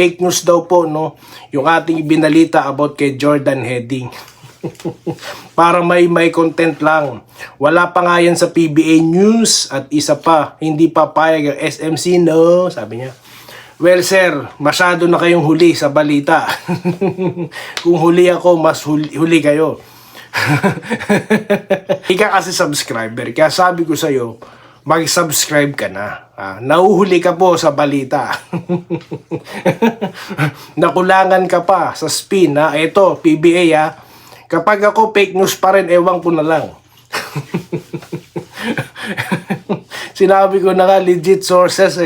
Fake news daw po, no, yung ating binalita about kay Jordan Heading. Para may content lang. Wala pa nga yan sa PBA News at isa pa, hindi papayag ang SMC, no, sabi niya. Well sir, masyado na kayong huli sa balita. Kung huli ako, mas huli kayo. Ika kasi subscriber, kaya sabi ko sa'yo, mag-subscribe ka na. Nauhuli ka po sa balita. Nakulangan ka pa sa spin. Ito, PBA Kapag ako fake news pa rin, ewan ko na lang. Sinabi ko na nga, legit sources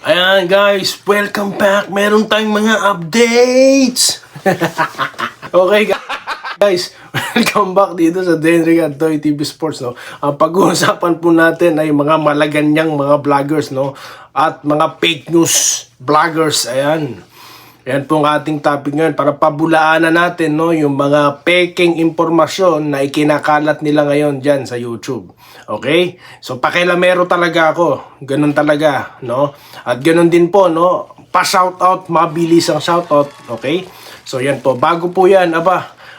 Ayan guys, welcome back. Meron tayong mga updates. Okay guys, welcome back dito sa Denrick Antoy TV Sports, no. Ang pag-uusapan po natin ay mga malaganyang mga vloggers, no, at mga fake news vloggers. Ayan po ang ating topic ngayon para pabulaanan natin, no, yung mga peking impormasyon na ikinakalat nila ngayon dyan sa YouTube. Okay? So pakialamero talaga ako. Ganun talaga, no? At ganun din po, no, pa-shoutout, mabilis ang shoutout. Okay? So yan po, bago po yan,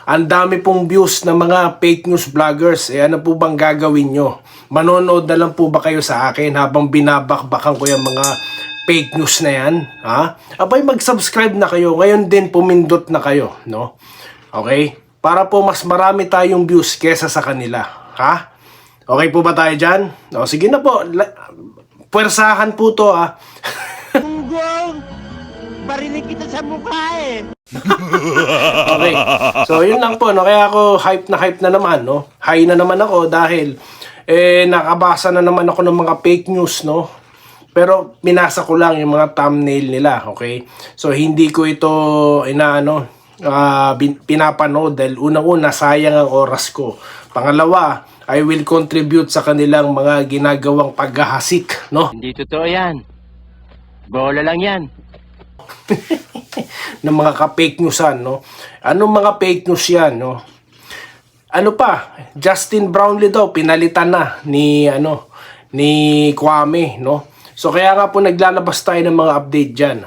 ang dami pong views ng mga fake news vloggers. Ano po bang gagawin nyo? Manonood na lang po ba kayo sa akin habang binabakbakan ko yung mga fake news na yan? Mag-subscribe na kayo. Ngayon din pumindot na kayo, no? Okay? Para po mas marami tayong views kesa sa kanila. Okay po ba tayo dyan? O, sige na po. Puwersahan po to, Punggong! Barinig kita sa mukha Okay. So, yun lang po, no? Kaya ako hype na naman, no? High na naman ako dahil nakabasa na naman ako ng mga fake news, no? Pero minasa ko lang yung mga thumbnail nila, okay? So, hindi ko ito pinapanood dahil unang-una sayang ang oras ko. Pangalawa, I will contribute sa kanilang mga ginagawang paghahasik, no? Hindi totoo yan. Bola lang yan. Ng mga ka-fake newsan, no? Anong mga fake news yan, no? Ano pa? Justin Brownlee daw pinalitan na ni Kwame, no? So kaya nga po naglalabas tayo ng mga update diyan,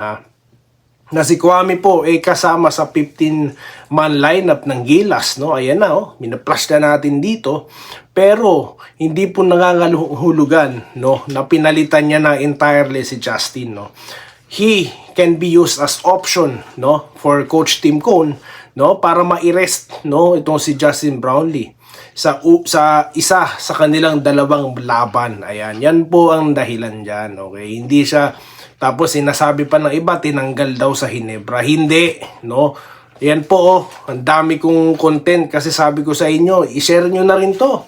na si Kwame po kasama sa 15-man lineup ng Gilas, no? Ayan na, minaplash na natin dito. Pero hindi po nangangahulugan, no, na pinalitan niya na entirely si Justin, no. He can be used as option, no, for Coach Tim Cone, no, para ma-arrest, no, itong si Justin Brownlee sa isa sa kanilang dalawang laban. Ayan, yan po ang dahilan diyan, okay? Hindi siya tapos sinasabi pa ng iba tinanggal daw sa Hinebra. Hindi, no. Yan po, ang dami kong content kasi sabi ko sa inyo, i-share nyo na rin to.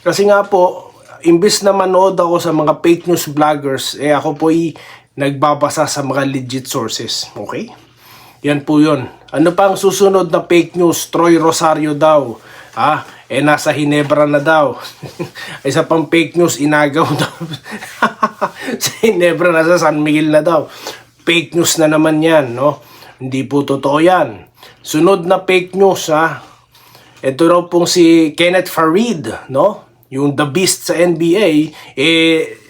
Kasi nga po, imbes na manood ako sa mga fake news vloggers, ako po nagbabasa sa mga legit sources. Okay? Yan po yun. Ano pa ang susunod na fake news? Troy Rosario daw. Nasa Hinebra na daw. Isa pang fake news, inagaw daw. Sa Hinebra, nasa San Miguel na daw. Fake news na naman yan, no? Hindi po totoo yan. Sunod na fake news, ito raw pong si Kenneth Farid, no? Yung the beast sa NBA,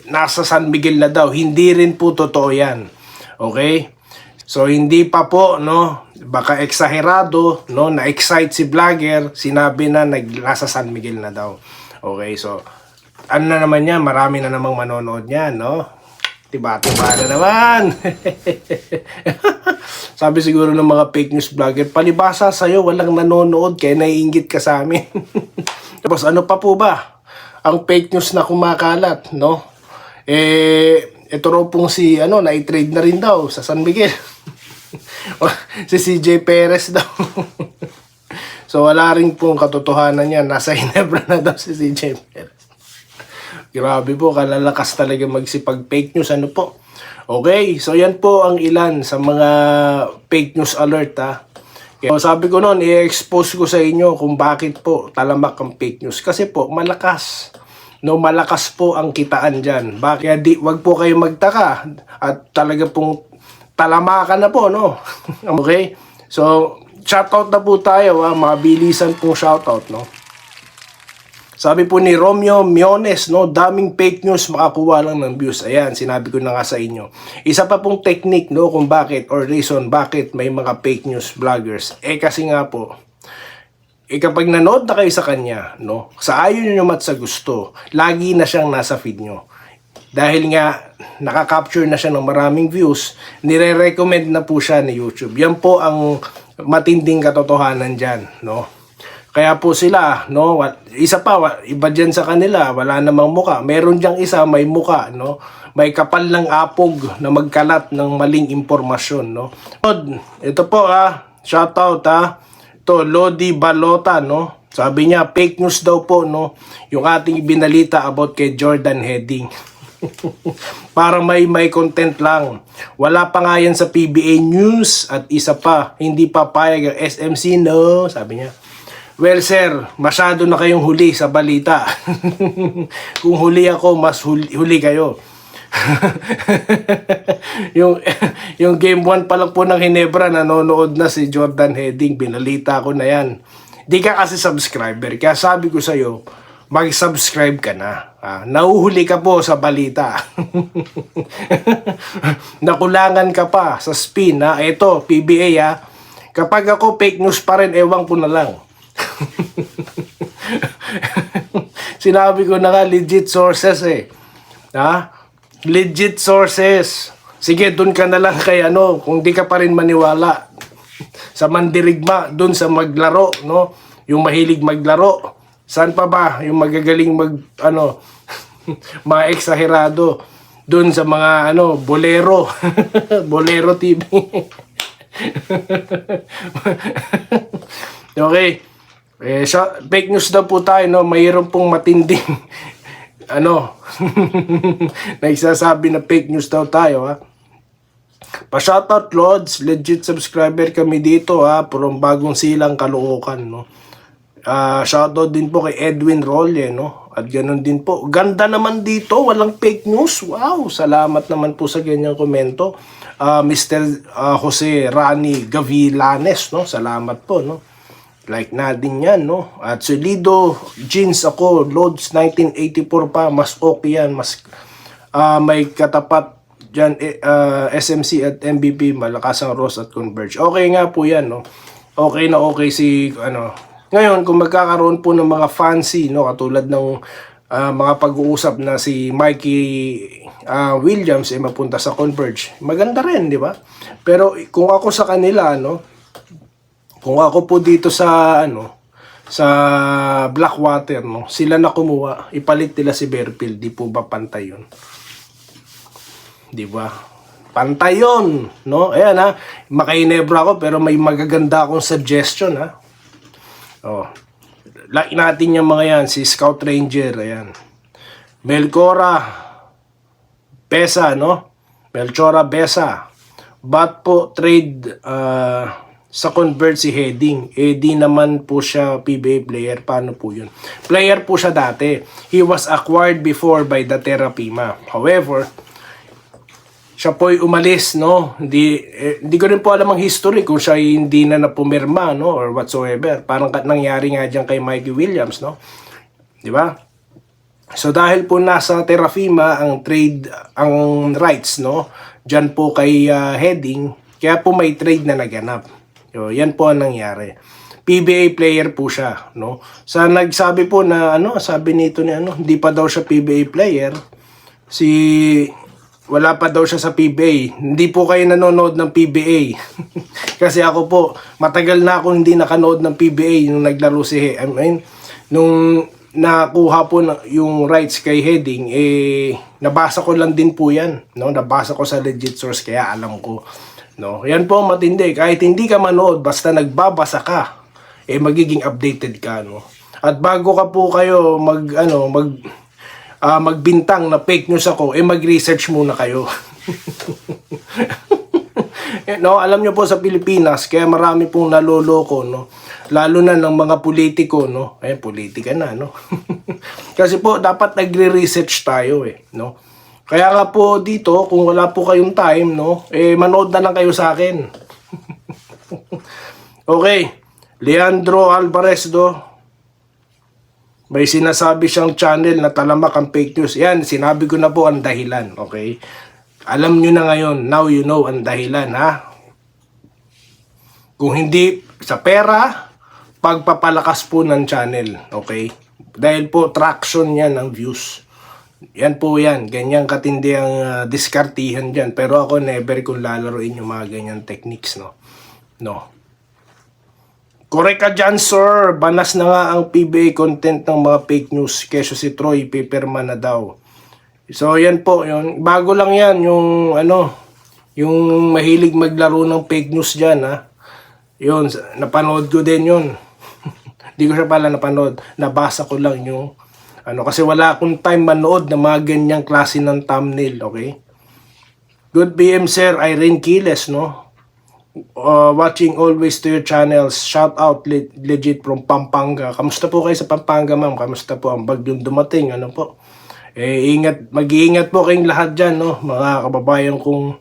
nasa San Miguel na daw. Hindi rin po totoo yan. Okay? So, hindi pa po, no? Baka exagerado, no? Na-excite si vlogger, sinabi na nasa San Miguel na daw. Okay, so, ano na naman yan? Marami na namang manonood yan, no? Tiba-tiba na naman. Sabi siguro ng mga fake news vlogger, palibasa sa'yo, walang nanonood, kaya naiinggit ka sa amin. Tapos, ano pa po ba? Ang fake news na kumakalat, no? Ito raw pong na-trade na rin daw sa San Miguel. Si CJ Perez daw. So wala rin pong katotohanan yan. Nasa Hinebra na daw si CJ Perez. Grabe po, kalalakas talaga magsipag fake news. Ano po? Okay, so yan po ang ilan sa mga fake news alert, So, sabi ko noon, i-expose ko sa inyo kung bakit po talamak ang fake news. Kasi po, malakas. No, malakas po ang kitaan dyan. Kaya wag po kayo magtaka. At talaga pong talamakan na po, no? Okay? So, shoutout na po tayo, mabilisan pong shoutout, no? Sabi po ni Romeo Miones, no, daming fake news makakuha lang ng views. Ayan, sinabi ko na nga sa inyo. Isa pa pong technique, no, kung bakit or reason bakit may mga fake news vloggers. Kasi nga po, kapag nanood na kayo sa kanya, no, sa ayon nyo at sa gusto, lagi na siyang nasa feed nyo. Dahil nga, nakaka-capture na siya ng maraming views, nire-recommend na po siya ni YouTube. Yan po ang matinding katotohanan dyan, no. Kaya po sila, no, isa pa, iba dyan sa kanila, wala namang muka. Meron diyang isa, may muka, no. May kapal ng apog na magkalat ng maling impormasyon, no. Ito po, shoutout, to Lodi Balota, no. Sabi niya, fake news daw po, no, yung ating binalita about kay Jordan Heading. Para may content lang. Wala pa nga yan sa PBA News. At isa pa, hindi pa payag ang SMC, no, sabi niya. Well, sir, masyado na kayong huli sa balita. Kung huli ako, mas huli kayo. yung game 1 pa lang po ng Hinebra, nanonood na si Jordan Heading. Binalita ko na yan. Di ka kasi subscriber. Kaya sabi ko sa'yo, mag-subscribe ka na. Nauhuli ka po sa balita. Nakulangan ka pa sa spin. Ito, PBA. Kapag ako fake news pa rin, ewan ko na lang. Sinabi ko na nga, legit sources legit sources. Sige, dun ka na lang kay kung di ka pa rin maniwala sa mandirigma, dun sa maglaro, no, yung mahilig maglaro. Saan pa ba yung magagaling mga eksaherado dun sa mga bolero. Bolero TV. Okay. Fake news daw po tayo, no? Mayroon pong matinding nagsasabi na fake news daw tayo, Pa-shoutout, Lods, legit subscriber kami dito, from Bagong Silang, Caloocan, no? Shoutout din po kay Edwin Rolle, no? At ganoon din po. Ganda naman dito, walang fake news. Wow, salamat naman po sa ganyang komento. Mr. Jose Rani Gavilanes, no? Salamat po, no? Like na din yan, no? At solido jeans ako, Loads 1984 pa, mas okay yan, mas may katapat dyan, SMC at MVP, malakas ang Ross at Converge. Okay nga po yan, no? Okay na okay si, Ngayon, kung magkakaroon po ng mga fancy, no? Katulad ng mga pag-uusap na si Mikey Williams, mapunta sa Converge. Maganda rin, di ba? Pero kung ako sa kanila, no? Kung ako po dito sa sa Blackwater, no, sila na kumuha, ipalit nila si Berfield, di po ba pantay yun? Di ba? Pantay yun, no? Ayan makainebra ako pero may magaganda akong suggestion, like natin yung mga yan, si Scout Ranger, ayan. Melchora Besa, no? Melchora Besa. But po trade sa Convert si Heading. Di naman po siya PBA player. Paano po yun? Player po siya dati. He was acquired before by the Terrapima. However, siya po'y umalis, no? Hindi ko rin po alam ang history kung siya hindi na napumirma, no? Or whatsoever. Parang nangyari nga dyan kay Mikey Williams, no? Di ba? So dahil po nasa Terrapima ang trade, ang rights, no? Dyan po kay Heading, kaya po may trade na naganap. So, yan po ang nangyari. PBA player po siya, no? Sa nagsabi po na sabi nito ni hindi pa daw siya PBA player. Wala pa daw siya sa PBA. Hindi po kayo nanonood ng PBA. Kasi ako po, matagal na ako hindi nakanood ng PBA nung naglaro si nung nakuha po yung rights kay Heading, nabasa ko lang din po yan, no? Nabasa ko sa legit source kaya alam ko. No, yan po matindi. Kahit hindi ka manood, basta nagbabasa ka, magiging updated ka, no. At bago ka po kayo magbintang na fake news ako, mag-research muna kayo. No, alam nyo po sa Pilipinas, kaya marami pong naloloko, no. Lalo na ng mga politiko, no. Politika na, no. Kasi po dapat nagre-research tayo, no. Kaya nga po dito, kung wala po kayong time, no, manood na lang kayo sa akin. Okay. Leandro Alvarez May sinasabi siyang channel na talamak ang fake news. Yan, sinabi ko na po ang dahilan, okay? Alam nyo na ngayon, now you know ang dahilan, ha? Kung hindi sa pera, pagpapalakas po ng channel, okay? Dahil po traction yan ang views. Yan po yan, ganyan katindi ang diskartihan dyan. Pero ako never kung lalaroin yung mga ganyan techniques, no? No. Correct ka dyan, sir. Banas na nga ang PBA content ng mga fake news. Keso si Troy, paperman na daw. So, yan po. Yun. Bago lang yan. Yung, yung mahilig maglaro ng fake news dyan, ha. Yun, napanood ko din yun. Hindi ko siya pala napanood. Nabasa ko lang yung, kasi wala akong time manood ng mga ganyang klase ng thumbnail, okay? Good PM, sir. Irene Quiles, no? Watching always to your channels. Shout out legit from Pampanga. Kamusta po kayo sa Pampanga, ma'am? Kamusta po ang bagyong dumating? Ano po? Mag-iingat po kayong lahat dyan, no? Mga kababayan kong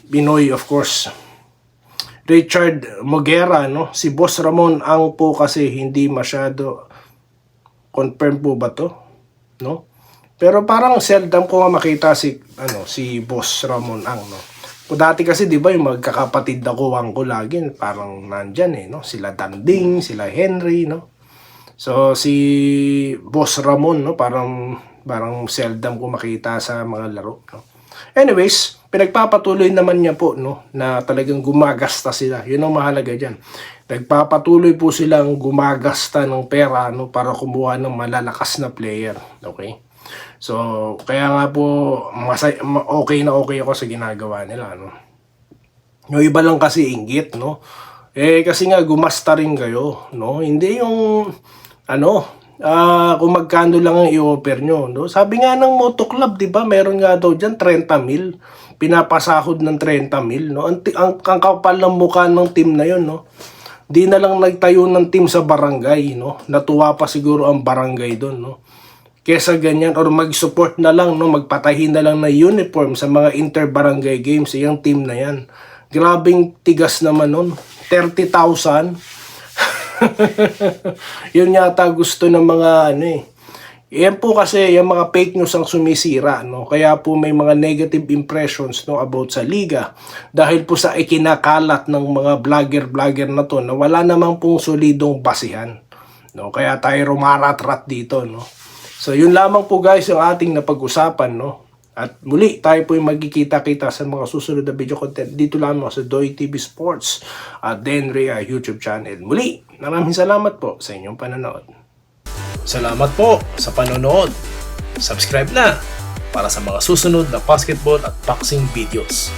Pinoy, of course. Richard Mogera, no? Si Boss Ramon ang po kasi hindi masyado confirm po ba to? No? Pero parang seldom ko nga makita si Boss Ramon ang, no? Dati kasi 'di ba yung magkakapatid na kuwang ko lagi parang nandyan no, sila Danding, sila Henry, no. So si Boss Ramon, no, parang seldom ko makita sa mga laro, no. Anyways, pinagpapatuloy naman niya po, no, na talagang gumagasta sila. Yun ang mahalaga diyan. Nagpapatuloy po silang gumagasta ng pera, no, para kumuha ng malalakas na player, okay? So, kaya nga po, okay na okay ako sa ginagawa nila, no? Yung iba lang kasi inggit, no? Kasi nga, gumasta rin kayo, no? Hindi yung, kung magkano lang ang i-offer nyo, no? Sabi nga ng Moto Club, di ba? Meron nga daw dyan, 30 mil. Pinapasahod ng 30 mil, no? Ang kapal ng mukha ng team na yun, no? Di na lang nagtayo ng team sa barangay, no? Natuwa pa siguro ang barangay doon, no? Kesa ganyan, or mag-support na lang, no, magpatahin na lang na uniform sa mga inter-barangay games, yung team na yan. Grabing tigas naman nun. 30,000. Yun yata gusto ng mga Yan po kasi yung mga fake news ang sumisira, no. Kaya po may mga negative impressions, no, about sa liga dahil po sa ikinakalat ng mga vlogger na to na wala namang pong solidong basihan, no. Kaya tayo rumarat-rat dito, no. So, yun lamang po guys yung ating napag-usapan, no? At muli, tayo po yung magkikita-kita sa mga susunod na video content dito lamang sa Doy TV Sports at Denria YouTube channel. Muli, maraming salamat po sa inyong panonood. Salamat po sa panonood. Subscribe na para sa mga susunod na basketball at boxing videos.